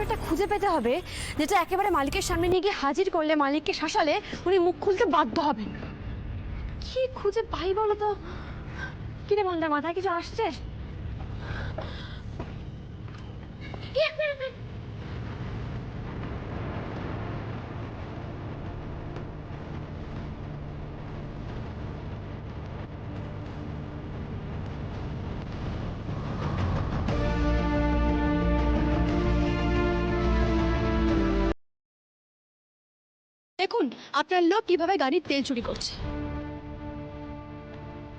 একটা খুঁজে পেতে হবে যেটা একেবারে মালিকের সামনে নিয়ে গিয়ে হাজির করলে, মালিককে শাসালে উনি মুখ খুলতে বাধ্য হবেন। কি খুঁজে পাই বলো তো? কি রে বন্দার, মাথায় কিছু আসছে? দেখুন আপনার লোক কিভাবে গাড়ির তেল চুরি করছে।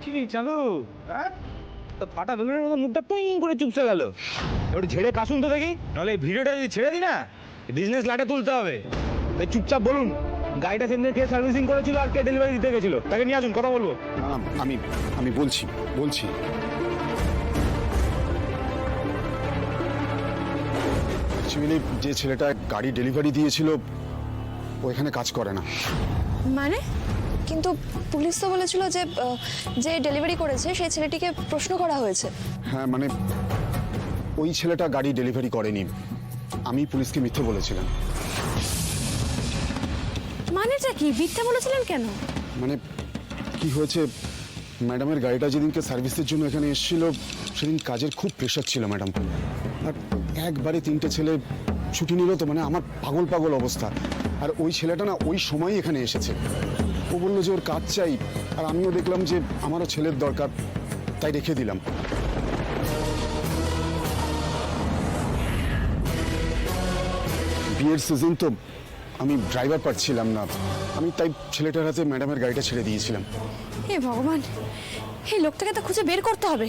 ঠিক চালু, হ্যাঁ? তো ফাটা বেলুনের মতো মুখটা টুইং করে চুপসে গেল। একটু ঝেড়ে কাশুন তো দেখি, নাহলে এই ভিডিওটা যদি ছেড়ে দিই না, বিজনেস লাটে তুলতে হবে। তাই চুপচাপ বলুন, গাড়িটা সেদিন কে সার্ভিসিং করেছিল আর কে ডেলিভারি দিতে গেছিল, তাকে নিয়ে আসুন, কথা বলবো। আমি আমি বলছি অ্যাকচুয়ালি যে ছেলেটা গাড়ি ডেলিভারি দিয়েছিল ও এখানে কাজ করে না। মানে? কিন্তু পুলিশ তো বলেছিল যে যে ডেলিভারি করেছে সেই ছেলেটিকে প্রশ্ন করা হয়েছে। হ্যাঁ মানে ওই ছেলেটা গাড়ি ডেলিভারি করেনি, আমি পুলিশকে মিথ্যে বলেছিলাম। মানেটা কি? মিথ্যা বলেছিলেন কেন? মানে কি হয়েছে, ম্যাডামের গাড়িটা যেদিনকে সার্ভিসের জন্য এখানে এসেছিল সেদিন কাজের খুব প্রেশার ছিল ম্যাডাম, আর একবারে 3টে ছেলে ছুটি নিল, তো মানে আমার পাগল অবস্থা। আর ওই ছেলেটা না ওই সময়ই এখানে এসেছে, ও বললো যে ওর কাজ চাই, আর আমিও দেখলাম যে আমারও ছেলের দরকার, তাই রেখে দিলাম। বিয়ের সিজন তো, আমি ড্রাইভার পাচ্ছিলাম না, আমি তাই ছেলেটার হাতে ম্যাডামের গাড়িটা ছেড়ে দিয়েছিলাম। হে ভগবান, এই লোকটাকে তো খুঁজে বের করতে হবে।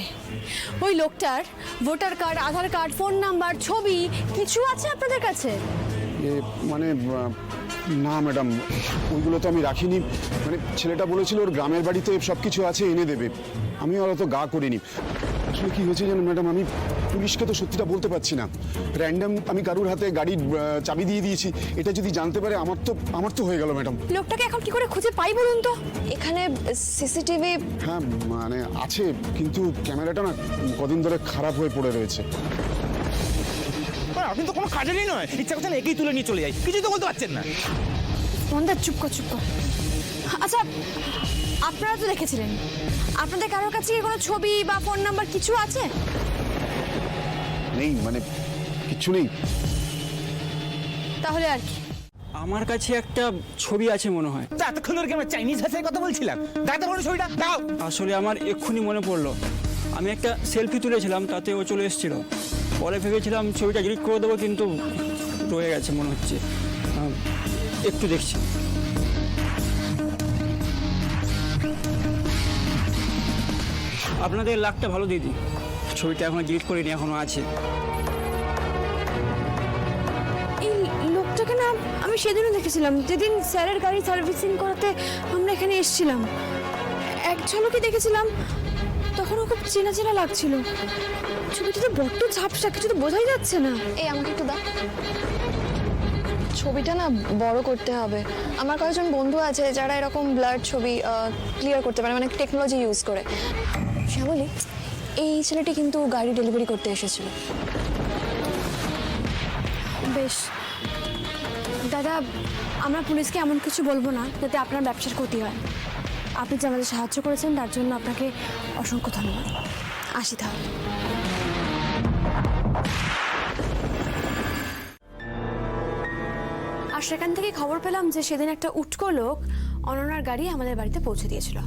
ওই লোকটার ভোটার কার্ড, আধার কার্ড, ফোন নাম্বার, ছবি কিছু আছে আপনাদের কাছে? মানে না ম্যাডাম, ওইগুলো তো আমি রাখিনি। মানে ছেলেটা বলেছিল ওর গ্রামের বাড়িতে সব কিছু আছে, এনে দেবে। আমিও আর অত গা করিনি। আসলে কি হয়েছে জানেন ম্যাডাম, আমি পুলিশকে তো সত্যিটা বলতে পারছি না। র্যান্ডাম আমি কারুর হাতে গাড়ির চাবি দিয়ে দিয়েছি, এটা যদি জানতে পারে আমার তো হয়ে গেল ম্যাডাম। লোকটাকে এখন কি করে খুঁজে পাই বলুন তো? এখানে সিসিটিভি হ্যাঁ মানে আছে, কিন্তু ক্যামেরাটা না কদিন ধরে খারাপ হয়ে পড়ে রয়েছে। আপনি তো কোনো কাজেরই নয়, ইচ্ছা করছেন একেই তুলে নিয়ে চলে যাই, কিছুই তো বলতে পারছেন না। মন্দার চুপ কর। আচ্ছা আপনারা তো দেখেছিলেন, আপনাদের কারোর কাছে কি কোনো ছবি বা ফোন নাম্বার কিছু আছে? নেই, মানে কিচ্ছু নেই। তাহলে আর কি? আমার কাছে একটা ছবি আছে মনে হয়। এতক্ষণ ধরে কি আমরা চাইনিজ ভাষায় কথা বলছিলাম? দাদা বলে ছবিটা দাও। আসলে আমার এক্ষুনি মনে পড়লো, আমি একটা সেলফি তুলেছিলাম, তাতে ও চলে এসেছিল। পরে ভেবেছিলাম ছবিটা ডিলিট করে দেবো, কিন্তু রয়ে গেছে মনে হচ্ছে। একটু দেখছি। আপনাদের লাখটা ভালো দিদি, ছবিটা এখনো ডিলিট করিনি, এখনো আছে। এই লোকটাকে না আমি সেদিনও দেখেছিলাম, যেদিন স্যারের গাড়ি সার্ভিসিং করাতে আমরা এখানে এসেছিলাম। এক ঝলকে দেখেছিলাম, তখন ও খুব চেনা লাগছিল। ছবিটাতে বড্ড ঝাপসা, কিছু তো বোঝাই যাচ্ছে না। এই আমাকে একটু দাও, ছবিটা না বড় করতে হবে। আমার কয়েকজন বন্ধু আছে যারা এরকম ব্লার ছবি ক্লিয়ার করতে পারে, মানে টেকনোলজি ইউজ করে। শ্যামলী, এই ছেলেটি কিন্তু গাড়ি ডেলিভারি করতে এসেছিল। বেশ দাদা, আমরা পুলিশকে এমন কিছু বলবো না যাতে আপনার ব্যবসার ক্ষতি হয়। আপনি যে আমাদের সাহায্য করেছেন তার জন্য আপনাকে অসংখ্য ধন্যবাদ। আসি তাহলে। আর সেখান থেকে খবর পেলাম যে সেদিন একটা উটকো লোক অনন্যার গাড়ি আমাদের বাড়িতে পৌঁছে দিয়েছিল।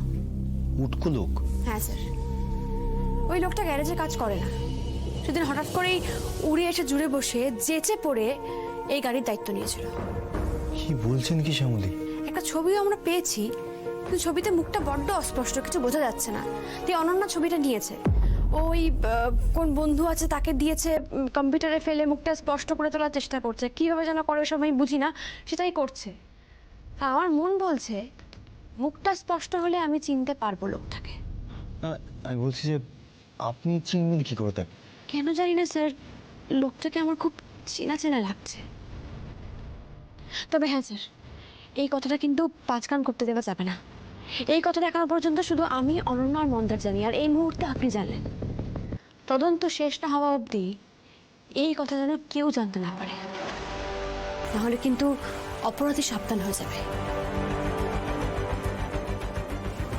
উটকো লোক? হ্যাঁ স্যার, ওই লোকটা গ্যারেজে কাজ করে না। সেদিন হঠাৎ করেই উড়ে এসে জুড়ে বসে যেচে পড়ে এই গাড়ির দায়িত্ব নিয়েছিল। কি বলছেন কি শ্যামলী? একটা ছবিও আমরা পেয়েছি, কিন্তু ছবিতে মুখটা বড্ড অস্পষ্ট, কিছু বোঝা যাচ্ছে না। তাই অনন্যা ছবিটা নিয়েছে, ওই কোন বন্ধু আছে তাকে দিয়েছে, কম্পিউটারে ফেলে মুখটা স্পষ্ট করে তোলার চেষ্টা করছে। কিভাবে যেন করে ওসব আমি বুঝি না, সেটাই করছে। আমার মন বলছে মুখটা স্পষ্ট হলে আমি চিনতে পারবো লোকটাকে। আমি বলছি যে আপনি চিনবেন কি করে তাকে? কেন জানি না স্যার, লোকটাকে আমার খুব চেনা লাগছে। তবে হ্যাঁ স্যার, এই কথাটা কিন্তু পাঁচকান করতে দেওয়া যাবে না। এই কথাটা এখনো পর্যন্ত শুধু আমি, অনন্যা আর মন্দার জানি, আর এই মুহূর্তে আপনি জানলেন। তদন্ত শেষ না হওয়া অবধি এই কথা যেন কেউ জানতে না পারে। নাহলে কিন্তু অপরাধী সাবধান হয়ে যাবে,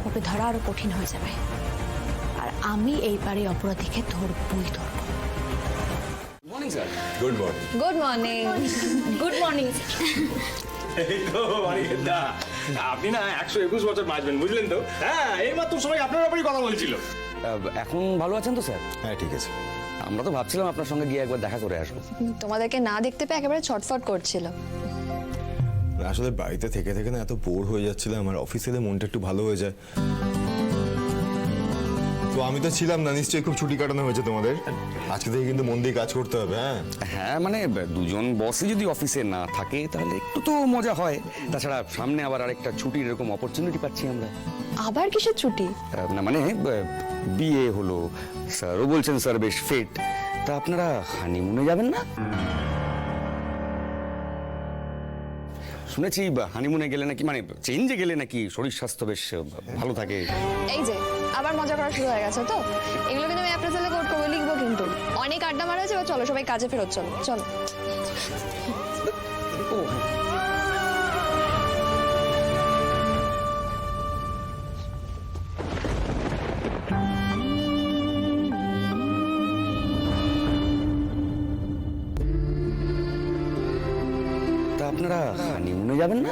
ওকে ধরা আরো কঠিন হয়ে যাবে। আর আমি এইবারে অপরাধীকে ধরবই ধরবো। Morning sir. Good morning. Good morning. Good morning. এই তো মানিকদা, আপনি না 121 বছর বাঁচবেন, বুঝলেন তো? হ্যাঁ, এইমাত্র সবাই আপনার ব্যাপারেই কথা বলছিল। এখন ভালো আছেন তো স্যার? হ্যাঁ, ঠিক আছে। আমরা তো ভাবছিলাম আপনার সঙ্গে গিয়ে একবার দেখা করে আসবো। তোমাদেরকে না দেখতে পেয়ে একেবারে ছটফট করছিল। আসলে বাড়িতে থেকে থেকে না এত বোর হয়ে যাচ্ছিল, আমার অফিসে এলে মনটা একটু ভালো হয়ে যায়। তো আমি তো ছিলাম না, নিশ্চয়ই খুব ছুটি কাটানো হয়েছে তোমাদের। আজকে থেকে কিন্তু মন দিয়ে কাজ করতে হবে। হ্যাঁ হ্যাঁ, মানে দুজন বসই যদি অফিসে না থাকে তাহলে একটু তো মজা হয়। তাছাড়া সামনে আবার আরেকটা ছুটির এরকম অপরচুনিটি পাচ্ছি আমরা। আবার কিসের ছুটি? না মানে বিয়ে হলো, স্যারও বলছেন স্যার বেশ ফিট, তা আপনারা হানিমুনে যাবেন না? শুনেছি হানিমুনে গেলে নাকি, মানে চেঞ্জে গেলে নাকি শরীর স্বাস্থ্য বেশ ভালো থাকে। এই যে আবার মজা করা শুরু হয়ে গেছে তো। এগুলো কিন্তু আমি অ্যাপ্রেজালে কোড করে লিখবো কিন্তু। অনেক আড্ডা মারা হয়েছে, এবার চলো সবাই কাজে ফেরত চলো চলো। ও হ্যাঁ। তা আপনারা হানিমুনে যাবেন না?